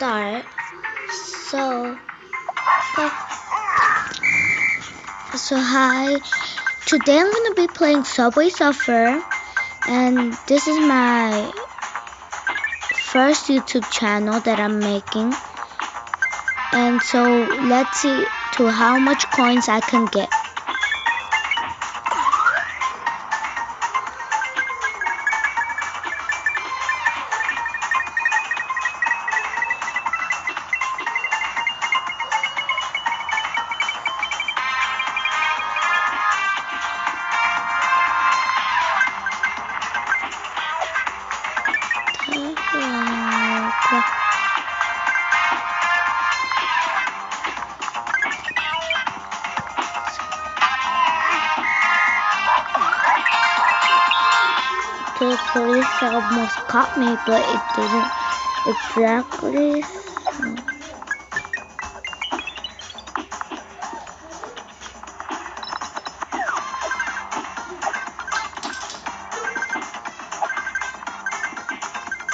start. So, hi. Today I'm gonna be playing Subway Surfer, and this is my first YouTube channel that I'm making. And so let's see to how much coins I can get. The police almost caught me, but it didn't exactly.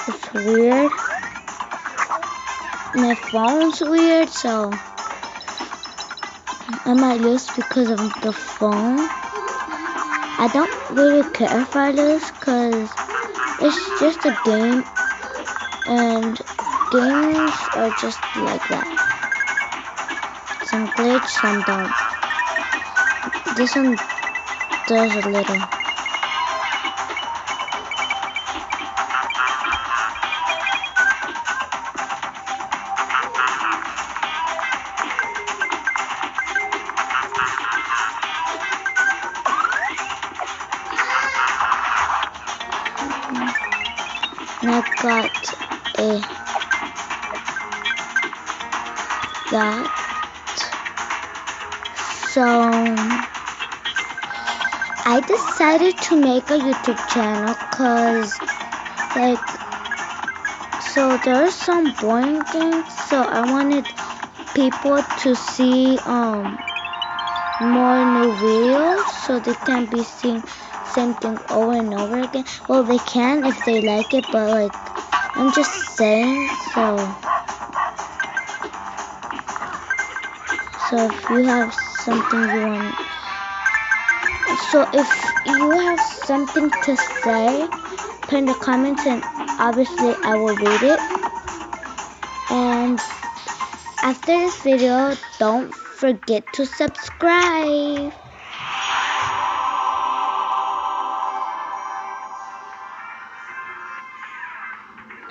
It's weird. My phone's weird, so I might lose because of the phone. I don't really care if I lose because it's just a game and games are just like that. Some glitch, some don't. This one does a little. And I got that. So I decided to make a YouTube channel because so there's some boring things, so I wanted people to see more new videos so they can be seeing same thing over and over again. Well, they can if they like it, but I'm just saying. So if you have something you want, so if you have something to say, put in the comments and obviously I will read it. And after this video, don't forget to subscribe.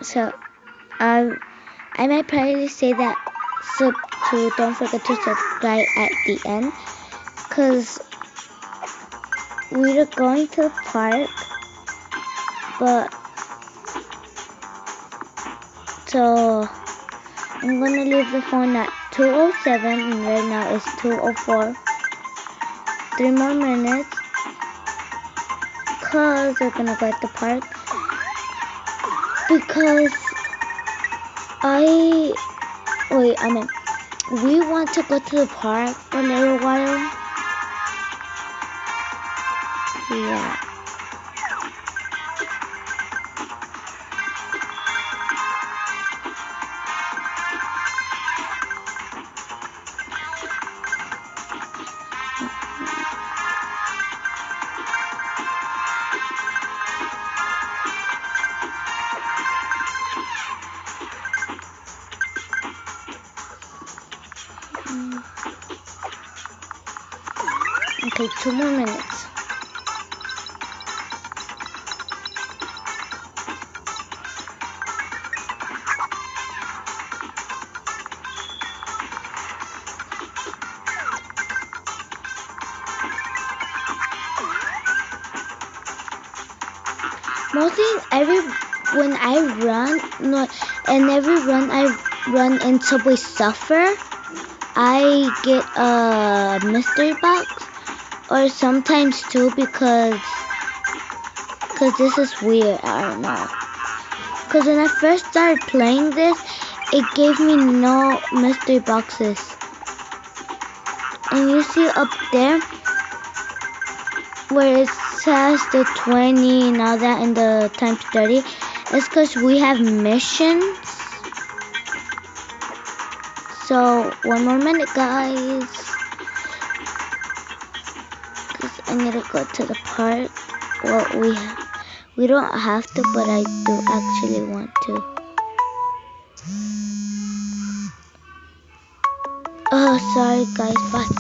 So I might probably say that don't forget to subscribe at the end, because we're going to the park, but so I'm gonna leave the phone at 2:07 and right now it's 2:04. 3 more minutes because we're gonna go at the park, because we want to go to the park for a little while. Yeah. Okay, 2 more minutes. Mostly when I run, every run I run in Subway Surfer, I get a mystery box, or sometimes two, because this is weird. I don't know. Because when I first started playing this, it gave me no mystery boxes. And you see up there where it says the 20 and all that and the times 30, it's because we have missions. So, one more minute, guys. Because I need to go to the park. Well, we don't have to, but I do actually want to. Oh, sorry, guys. Bye.